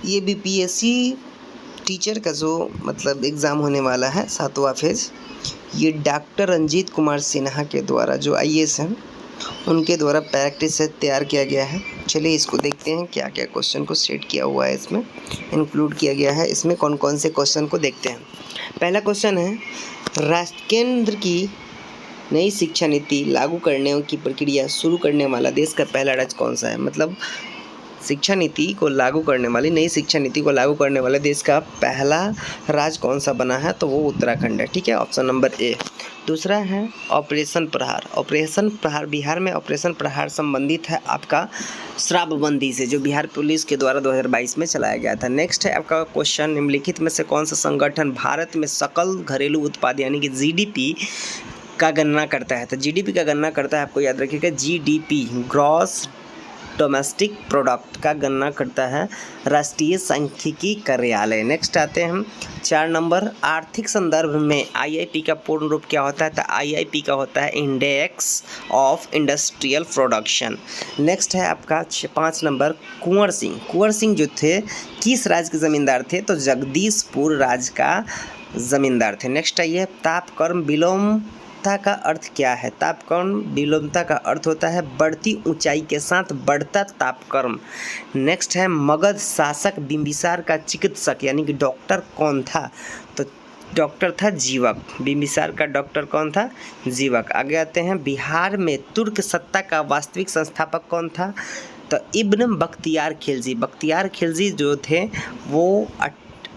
ये BPSC teacher का जो मतलब एग्ज़ाम होने वाला है 7वां फेज़, ये डॉक्टर रंजीत कुमार सिन्हा के द्वारा जो आईएएस हैं उनके द्वारा प्रैक्टिस से तैयार किया गया है। चलिए इसको देखते हैं क्या क्या क्वेश्चन को सेट किया हुआ है, इसमें इंक्लूड किया गया है। इसमें कौन कौन से क्वेश्चन को देखते हैं। पहला क्वेश्चन है, राष्ट्र केंद्र की नई शिक्षा नीति लागू करने की प्रक्रिया शुरू करने वाला देश का पहला राज्य कौन सा है। मतलब शिक्षा नीति को लागू करने वाली नई शिक्षा नीति को लागू करने वाले देश का पहला राज्य कौन सा बना है, तो वो उत्तराखंड है। ठीक है, ऑप्शन नंबर ए। दूसरा है ऑपरेशन प्रहार। ऑपरेशन प्रहार, बिहार में ऑपरेशन प्रहार संबंधित है आपका शराबबंदी से, जो बिहार पुलिस के द्वारा 2022 में चलाया गया था। नेक्स्ट है आपका क्वेश्चन, निम्नलिखित में से कौन सा संगठन भारत में सकल घरेलू उत्पाद यानी कि जीडीपी का गणना करता है। तो जीडीपी का गणना करता है, आपको याद रखिएगा, जीडीपी ग्रॉस डोमेस्टिक प्रोडक्ट का गणना करता है राष्ट्रीय सांख्यिकी कार्यालय। नेक्स्ट आते हैं हम 4 नंबर, आर्थिक संदर्भ में आईआईपी का पूर्ण रूप क्या होता है। तो आईआईपी का होता है index of industrial production. Next है आपका 5 नंबर, कुंवर सिंह। कुंवर सिंह जो थे किस राज्य के ज़मींदार थे, तो जगदीशपुर राज्य का ज़मींदार थे। नेक्स्ट आइए, तापक्रम विलोमता का अर्थ क्या है। तापक्रम विलोमता का अर्थ होता है बढ़ती ऊंचाई के साथ बढ़ता तापक्रम। नेक्स्ट है, मगध शासक बिंबिसार का चिकित्सक यानी कि डॉक्टर कौन था। तो डॉक्टर था जीवक। बिंबिसार का डॉक्टर कौन था, जीवक। आगे आते हैं, बिहार में तुर्क सत्ता का वास्तविक संस्थापक कौन था। तो इब्न बख्तियार खिलजी। बख्तियार खिलजी जो थे वो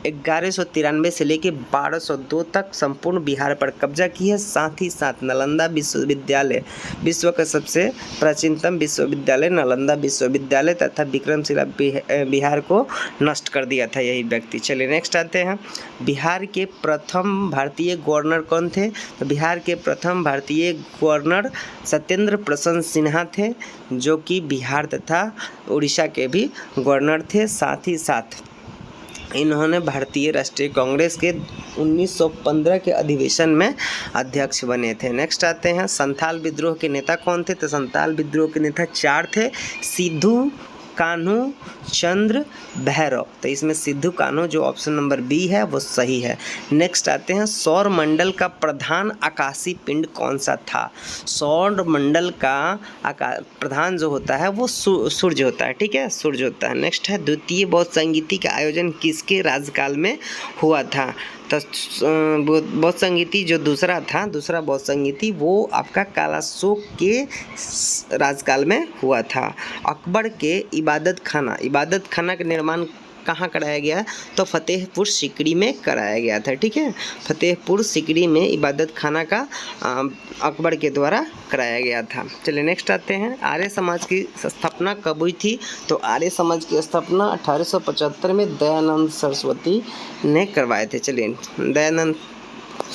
1193 से लेकर 1202 तक संपूर्ण बिहार पर कब्जा की है। साथ ही साथ नालंदा विश्वविद्यालय, विश्व का सबसे प्राचीनतम विश्वविद्यालय नालंदा विश्वविद्यालय तथा विक्रमशिला बिहार को नष्ट कर दिया था यही व्यक्ति। चलिए नेक्स्ट आते हैं, बिहार के प्रथम भारतीय गवर्नर कौन थे। तो बिहार के प्रथम भारतीय गवर्नर सत्येंद्र प्रसन्न सिन्हा थे, जो कि बिहार तथा उड़ीसा के भी गवर्नर थे। साथ ही साथ इन्होंने भारतीय राष्ट्रीय कांग्रेस के 1915 के अधिवेशन में अध्यक्ष बने थे। नेक्स्ट आते हैं, संथाल विद्रोह के नेता कौन थे। तो संथाल विद्रोह के नेता 4 थे, सिद्धू कान्हू चंद्र भैरव। तो इसमें सिद्धू कान्हू जो ऑप्शन नंबर बी है वो सही है। नेक्स्ट आते हैं, सौर मंडल का प्रधान आकाशीय पिंड कौन सा था। सौर मंडल का प्रधान जो होता है वो सूर्य होता है। ठीक है, सूर्य होता है। नेक्स्ट है, द्वितीय बौद्ध संगीति का आयोजन किसके राज्यकाल में हुआ था। तो बौद्ध संगीति जो दूसरा बौद्ध संगीति वो आपका कालाशोक के राजकाल में हुआ था। अकबर के इबादत खाना का निर्माण कहाँ कराया गया, तो फतेहपुर सिकरी में कराया गया था। ठीक है, फतेहपुर सिकरी में इबादत खाना का अकबर के द्वारा कराया गया था। चलिए नेक्स्ट आते हैं, आर्य समाज की स्थापना कब हुई थी। तो आर्य समाज की स्थापना 1875 में दयानंद सरस्वती ने करवाए थे। चलिए, दयानंद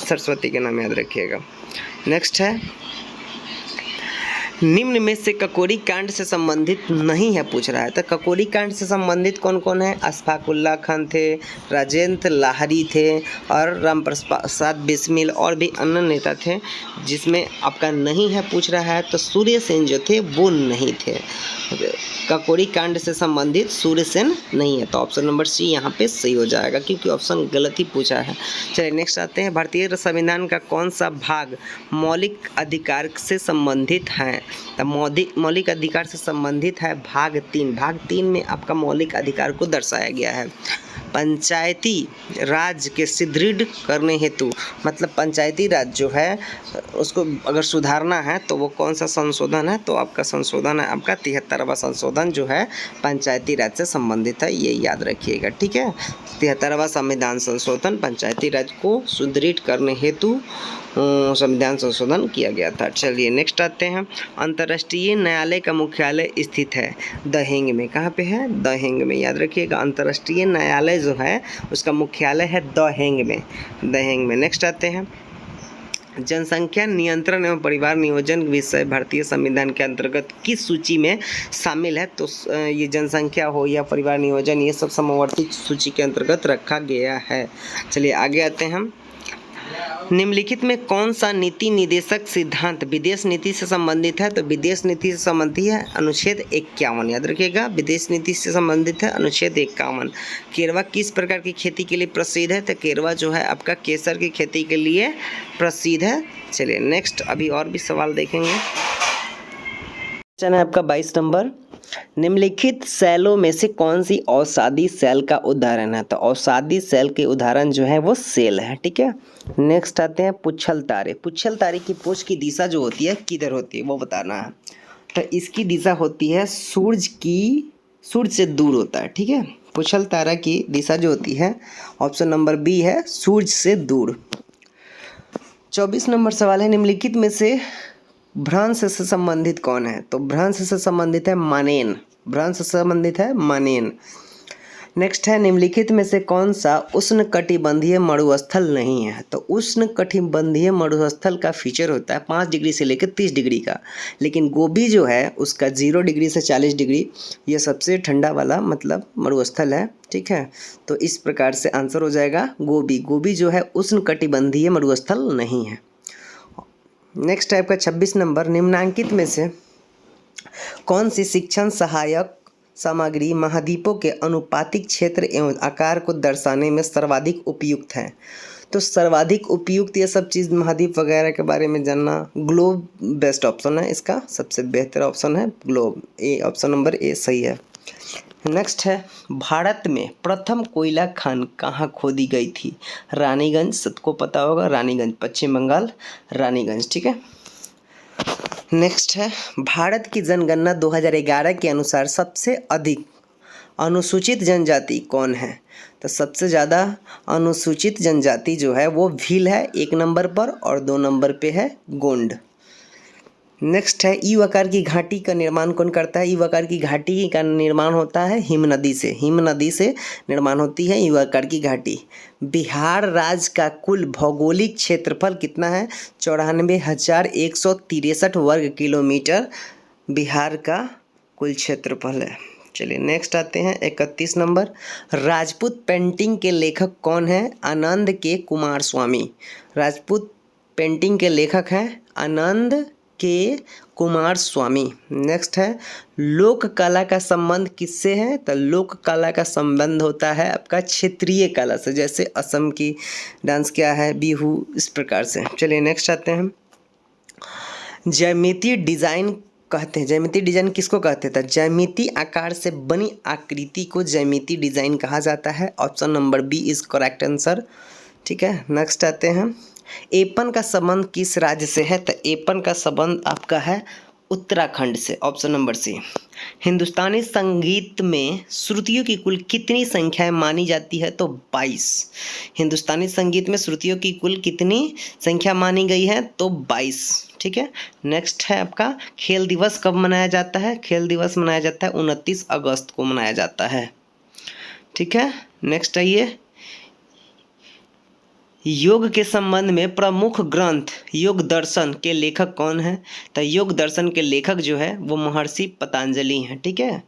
सरस्वती का नाम याद रखिएगा। नेक्स्ट है, निम्न में से ककोरी कांड से संबंधित नहीं है पूछ रहा है। तो ककोरी कांड से संबंधित कौन कौन है। अशफाकुल्ला खान थे, राजेंद्र लाहिरी थे और राम प्रसाद बिस्मिल और भी अन्य नेता थे। जिसमें आपका नहीं है पूछ रहा है, तो सूर्य सेन जो थे वो नहीं थे। ककोरी कांड से संबंधित सूर्य सेन नहीं है, तो ऑप्शन नंबर सी यहाँ पे सही हो जाएगा, क्योंकि ऑप्शन गलत ही पूछा है। चलिए नेक्स्ट आते हैं, भारतीय संविधान का कौन सा भाग मौलिक अधिकार से संबंधित है। तो मौलिक अधिकार से संबंधित है भाग 3। भाग 3 में आपका मौलिक अधिकार को दर्शाया गया है। पंचायती राज के सुदृढ़ करने हेतु, मतलब पंचायती राज जो है उसको अगर सुधारना है तो वो कौन सा संशोधन है, तो आपका संशोधन है आपका 73वां संशोधन जो है पंचायती राज से संबंधित है, ये याद रखिएगा। ठीक है, 73वां संविधान संशोधन पंचायती राज को सुदृढ़ करने हेतु संविधान संशोधन किया गया था। चलिए नेक्स्ट आते हैं, अंतर्राष्ट्रीय न्यायालय का मुख्यालय स्थित है द हेग में। कहाँ पे है, द हेग में, याद रखिएगा। अंतर्राष्ट्रीय न्यायालय जो है उसका मुख्यालय है द हेग में। नेक्स्ट आते हैं, जनसंख्या नियंत्रण एवं परिवार नियोजन विषय भारतीय संविधान के अंतर्गत किस सूची में शामिल है। तो ये जनसंख्या हो या परिवार नियोजन, ये सब समवर्ती सूची के अंतर्गत रखा गया है। चलिए आगे आते हैं हम, निम्नलिखित में कौन सा नीति निर्देशक सिद्धांत विदेश नीति से संबंधित है? तो विदेश नीति से संबंधित है अनुच्छेद 51। याद रखिएगा, विदेश नीति से संबंधित है अनुच्छेद 51। केरवा किस प्रकार की खेती के लिए प्रसिद्ध है? तो केरवा जो है आपका केसर की खेती के लिए प्रसिद्ध है। चलिए नेक्स्ट अभी और भी सवाल देखेंगे। क्वेश्चन है आपका 22 नंबर, निम्नलिखित सेलों में से कौन सी औषधि सेल का उदाहरण है? तो औषधि सेल के उदाहरण जो है वो सेल है। ठीक है, नेक्स्ट आते हैं पुच्छल तारे। पुच्छल तारे की पूंछ की दिशा जो होती है किधर होती है वो बताना है। तो इसकी दिशा होती है सूरज से दूर होता है। ठीक है, पुच्छल तारा की दिशा जो होती है ऑप्शन नंबर बी है, सूरज से दूर। 24 नंबर सवाल है, निम्नलिखित में से भ्रंश से संबंधित कौन है? तो भ्रंश से संबंधित है मानेन। भ्रंश से संबंधित है मानेन। नेक्स्ट है, निम्नलिखित में से कौन सा उष्णकटिबंधीय मरुस्थल नहीं है? तो उष्णकटिबंधीय मरुस्थल का फीचर होता है 5 डिग्री से लेकर 30 डिग्री का, लेकिन गोबी जो है उसका 0 डिग्री से 40 डिग्री, ये सबसे ठंडा वाला मतलब मरुस्थल है। ठीक है, तो इस प्रकार से आंसर हो जाएगा गोबी। गोबी जो है उष्णकटिबंधीय मरुस्थल नहीं है। नेक्स्ट टाइप का 26 नंबर, निम्नांकित में से कौन सी शिक्षण सहायक सामग्री महाद्वीपों के अनुपातिक क्षेत्र एवं आकार को दर्शाने में सर्वाधिक उपयुक्त है? तो सर्वाधिक उपयुक्त ये सब चीज़ महाद्वीप वगैरह के बारे में जानना, ग्लोब बेस्ट ऑप्शन है, इसका सबसे बेहतर ऑप्शन है globe. A option number A सही है। नेक्स्ट है, भारत में प्रथम कोयला खान कहाँ खोदी गई थी? रानीगंज, सबको पता होगा, रानीगंज पश्चिम बंगाल, रानीगंज। ठीक है, नेक्स्ट है, भारत की जनगणना 2011 के अनुसार सबसे अधिक अनुसूचित जनजाति कौन है? तो सबसे ज़्यादा अनुसूचित जनजाति जो है वो भील है 1 नंबर पर, और 2 नंबर पे है गोंड। नेक्स्ट है, यू आकार की घाटी का निर्माण कौन करता है? यू आकार की घाटी का निर्माण होता है हिम नदी से। हिम नदी से निर्माण होती है यू आकार की घाटी। बिहार राज्य का कुल भौगोलिक क्षेत्रफल कितना है? 94,163 वर्ग किलोमीटर बिहार का कुल क्षेत्रफल है। चलिए नेक्स्ट आते हैं 31 नंबर, राजपूत पेंटिंग के लेखक कौन है? आनंद के कुमार स्वामी। राजपूत पेंटिंग के लेखक हैं आनंद के कुमार स्वामी। नेक्स्ट है, लोक कला का संबंध किससे है? तो लोक कला का संबंध होता है आपका क्षेत्रीय कला से, जैसे असम की डांस क्या है, बिहू, इस प्रकार से। चलिए नेक्स्ट आते हैं, ज्यामितीय डिजाइन कहते हैं। ज्यामितीय डिजाइन किसको कहते हैं? ज्यामितीय आकार से बनी आकृति को ज्यामितीय डिजाइन कहा जाता है। Option number B is correct answer. ठीक है, नेक्स्ट आते हैं, एपन का संबंध किस राज्य से है? तो एपन का संबंध आपका है उत्तराखंड से। ऑप्शन नंबर सी। हिंदुस्तानी संगीत में श्रुतियों की कुल कितनी संख्याएं मानी जाती है? तो 22। हिंदुस्तानी संगीत में श्रुतियों की कुल कितनी संख्या मानी गई है? तो 22। ठीक है, नेक्स्ट है आपका, खेल दिवस कब मनाया जाता है? खेल दिवस मनाया जाता है 29 अगस्त को मनाया जाता है। ठीक है, नेक्स्ट आइए, योग के संबंध में प्रमुख ग्रंथ योग दर्शन के लेखक कौन है? तो योग दर्शन के लेखक जो है वो महर्षि पतंजलि हैं। ठीक है,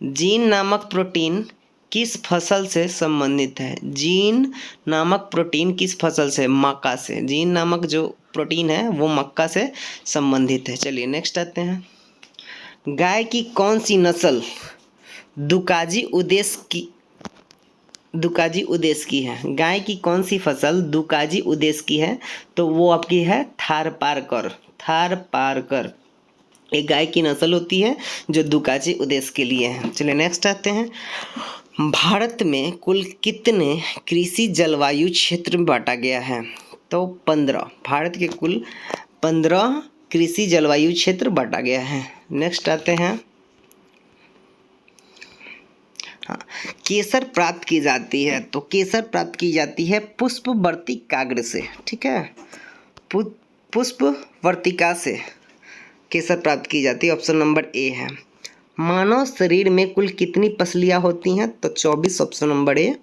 जीन नामक प्रोटीन किस फसल से संबंधित है? जीन नामक प्रोटीन किस फसल से? मक्का से। जीन नामक जो प्रोटीन है वो मक्का से संबंधित है। चलिए नेक्स्ट आते हैं, गाय की कौन सी नस्ल दुकाजी उद्देश्य की है? गाय की कौन सी फसल दुकाजी उद्देश्य की है? तो वो आपकी है थारपारकर। एक गाय की नस्ल होती है जो दुकाजी उद्देश्य के लिए है। चलिए नेक्स्ट आते हैं, भारत में कुल कितने कृषि जलवायु क्षेत्र में बांटा गया है? तो 15। भारत के कुल 15 कृषि जलवायु क्षेत्र बांटा गया है। नेक्स्ट आते हैं, हाँ, केसर प्राप्त की जाती है। तो केसर प्राप्त की जाती है पुष्पवर्ती काग्र से। ठीक है, पुष्पवर्तिका से केसर प्राप्त की जाती है। ऑप्शन नंबर ए है। मानव शरीर में कुल कितनी पसलियां होती हैं? तो 24। Option number A.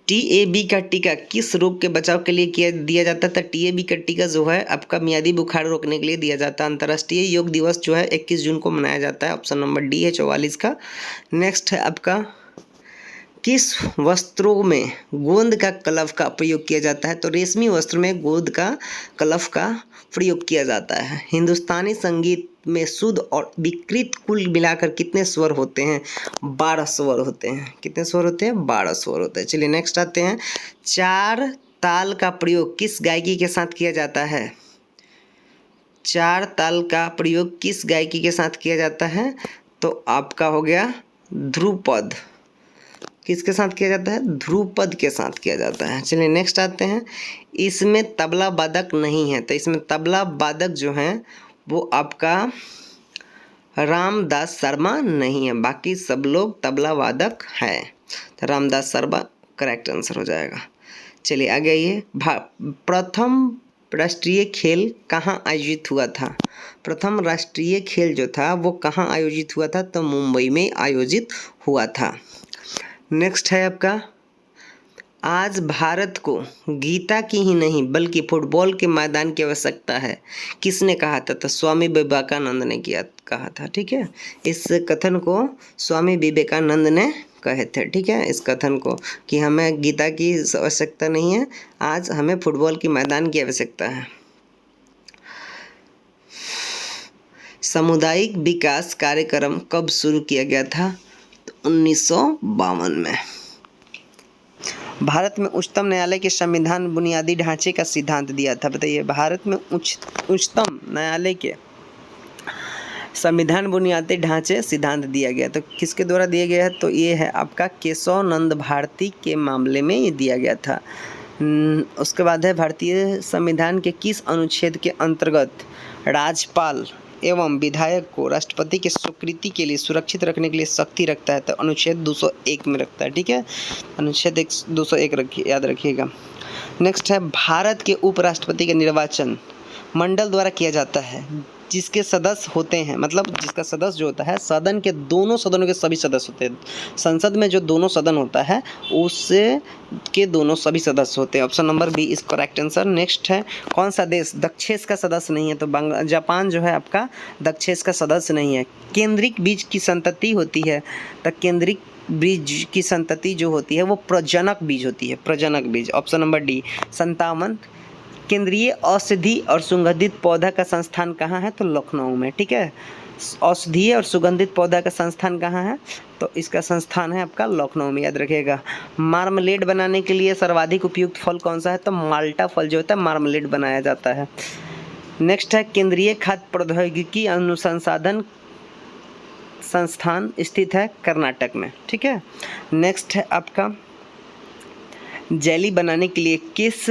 टीएबी का टीका किस रोग के बचाव के लिए दिया जाता था? टीएबी का टीका जो है आपका मियादी बुखार रोकने के लिए दिया जाता है। अंतर्राष्ट्रीय योग दिवस जो है 21 जून को मनाया जाता है। ऑप्शन नंबर डी है 44 का। नेक्स्ट है आपका, किस वस्त्रों में गोंद का कलफ का प्रयोग किया जाता है? तो रेशमी वस्त्र में गोंद का कलफ का प्रयोग किया जाता है। हिंदुस्तानी संगीत में शुद्ध और विकृत कुल मिलाकर कितने स्वर होते हैं? 12 स्वर होते हैं। कितने स्वर होते हैं? 12 स्वर होते हैं। चलिए नेक्स्ट आते हैं। 4 ताल का प्रयोग किस गायकी के साथ किया जाता है? 4 ताल का प्रयोग किस गायकी के साथ किया जाता है? तो आपका हो गया ध्रुपद। किसके साथ किया जाता है? ध्रुपद के साथ किया जाता है। चलिए नेक्स्ट आते हैं। इसमें तबला वादक नहीं है, तो इसमें तबला वादक जो है वो आपका रामदास शर्मा नहीं है, बाकी सब लोग तबला वादक है। तो रामदास शर्मा करेक्ट आंसर हो जाएगा। चलिए आगे आइए। प्रथम राष्ट्रीय खेल कहाँ आयोजित हुआ था? प्रथम राष्ट्रीय खेल जो था वो कहाँ आयोजित हुआ था? तो मुंबई में आयोजित हुआ था। नेक्स्ट है आपका, आज भारत को गीता की ही नहीं बल्कि फुटबॉल के मैदान की आवश्यकता है, किसने कहा था? तो स्वामी विवेकानंद ने कहा था। ठीक है, इस कथन को स्वामी विवेकानंद ने कहे थे। ठीक है, इस कथन को कि हमें गीता की आवश्यकता नहीं है, आज हमें फुटबॉल की मैदान की आवश्यकता है। सामुदायिक विकास कार्यक्रम कब शुरू किया गया था? तो 1952 में। भारत में उच्चतम न्यायालय के संविधान बुनियादी ढांचे का सिद्धांत दिया था। बताइए, भारत में उच्चतम न्यायालय के संविधान बुनियादी ढांचे सिद्धांत दिया गया, तो किसके द्वारा दिया गया है? तो ये है आपका केशव नंद भारती के मामले में ये दिया गया था। उसके बाद है, भारतीय संविधान के किस अनुच्छेद के अंतर्गत राज्यपाल एवं विधायक को राष्ट्रपति की स्वीकृति के लिए सुरक्षित रखने के लिए शक्ति रखता है? तो अनुच्छेद 201 में रखता है। ठीक है, अनुच्छेद 201 याद रखिएगा। नेक्स्ट है, भारत के उपराष्ट्रपति का निर्वाचन मंडल द्वारा किया जाता है, जिसके सदस्य होते हैं, मतलब जिसका सदस्य जो होता है, सदन के दोनों सदनों के सभी सदस्य होते हैं। संसद में जो दोनों सदन होता है उससे के दोनों सभी सदस्य होते हैं। Option number B is correct answer. Next है, कौन सा देश दक्षेस का सदस्य नहीं है? तो जापान जो है आपका दक्षेस का सदस्य नहीं है। केंद्रिक बीज की संतति होती है, तो केंद्रिक बीज की संतति जो होती है वो प्रजनक बीज होती है, प्रजनक बीज। Option number D 57। केंद्रीय औषधि और सुगंधित पौधा का संस्थान कहाँ है? तो लखनऊ में। ठीक है, औषधीय और सुगंधित पौधा का संस्थान कहाँ है? तो इसका संस्थान है आपका लखनऊ में, याद रखिएगा। मार्मलेड बनाने के लिए सर्वाधिक उपयुक्त फल कौन सा है? तो माल्टा फल जो होता है मार्मलेड बनाया जाता है। नेक्स्ट है, केंद्रीय खाद्य प्रौद्योगिकी अनुसंधान संस्थान स्थित है कर्नाटक में। ठीक है, नेक्स्ट है आपका, जेली बनाने के लिए किस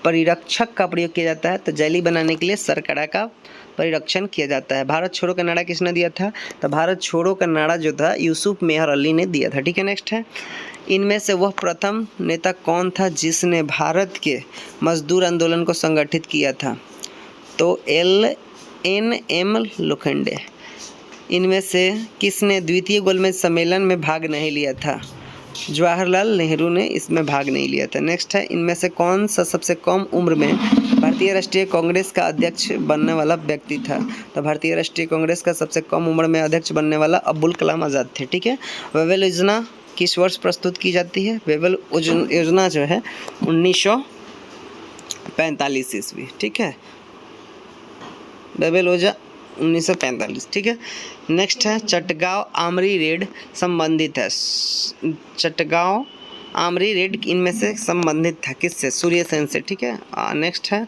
परिरक्षक का प्रयोग किया जाता है? तो जेली बनाने के लिए शर्करा का परिरक्षण किया जाता है। भारत छोड़ो का नारा किसने दिया था? तो भारत छोड़ो का नारा जो था यूसुफ मेहर अली ने दिया था। ठीक है, नेक्स्ट है, इनमें से वह प्रथम नेता कौन था जिसने भारत के मजदूर आंदोलन को संगठित किया था? तो LNM लोखंडे। इनमें से किसने द्वितीय गोलमेज सम्मेलन में भाग नहीं लिया था? जवाहरलाल नेहरू ने इसमें भाग नहीं लिया था। नेक्स्ट है, इनमें से कौन सा सबसे कम उम्र में भारतीय राष्ट्रीय कांग्रेस का अध्यक्ष बनने वाला व्यक्ति था? तो भारतीय राष्ट्रीय कांग्रेस का सबसे कम उम्र में अध्यक्ष बनने वाला अब्दुल कलाम आज़ाद थे। ठीक है, वेबल योजना किस वर्ष प्रस्तुत की जाती है? वेबल योजना जो है 1945 ईस्वी। ठीक है, वेबल योजना 1945। ठीक है, नेक्स्ट है, चटगांव आमरी रेड संबंधित है। चटगांव आमरी रेड इनमें से संबंधित था किससे? सूर्य सेन से। ठीक है, नेक्स्ट है,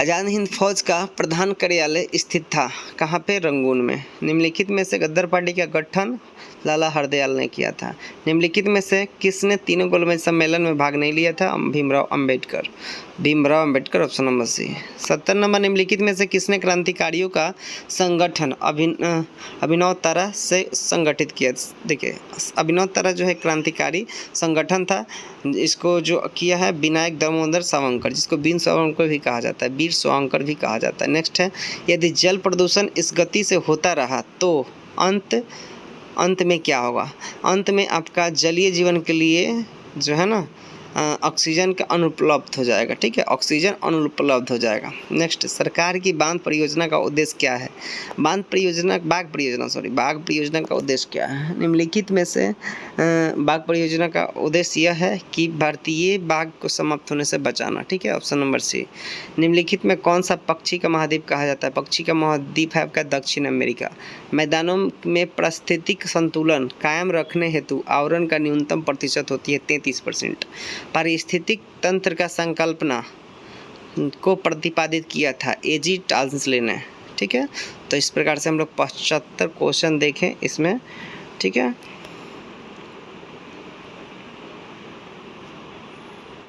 आज़ाद हिंद फौज का प्रधान कार्यालय स्थित था कहाँ पे? रंगून में। निम्नलिखित में से गद्दार पार्टी का गठन लाला हरदयाल ने किया था। निम्नलिखित में से किसने तीनों गोलमेज सम्मेलन में भाग नहीं लिया था? Bhimrao Ambedkar. Bhimrao Ambedkar, option number C. 70 number, निम्नलिखित में से किसने क्रांतिकारियों का संगठन अभिनव तारा से संगठित किया? देखिए, अभिनव तारा जो है क्रांतिकारी संगठन था, इसको जो किया है विनायक दामोदर सावरकर, जिसको वीर सावरकर भी कहा जाता है, वीर सावरकर भी कहा जाता है। नेक्स्ट है, यदि जल प्रदूषण इस गति से होता रहा तो अंत में क्या होगा? अंत में आपका जलीय जीवन के लिए जो है ना ऑक्सीजन का अनुपलब्ध हो जाएगा। ठीक है, ऑक्सीजन अनुपलब्ध हो जाएगा। नेक्स्ट, सरकार की बांध परियोजना का उद्देश्य क्या है? बाघ परियोजना का उद्देश्य क्या है? निम्नलिखित में से बाघ परियोजना का उद्देश्य यह है कि भारतीय बाघ को समाप्त होने से बचाना। ठीक है, ऑप्शन नंबर सी। निम्नलिखित में कौन सा पक्षी का महाद्वीप कहा जाता है? पक्षी का महाद्वीप है आपका दक्षिण अमेरिका। मैदानों में पारिस्थितिक संतुलन कायम रखने हेतु आवरण का न्यूनतम प्रतिशत होती है 33%। पारिस्थितिक तंत्र का संकल्पना को प्रतिपादित किया था एजी टाल्सले ने। ठीक है, तो इस प्रकार से हम लोग 75 क्वेश्चन देखें इसमें। ठीक है,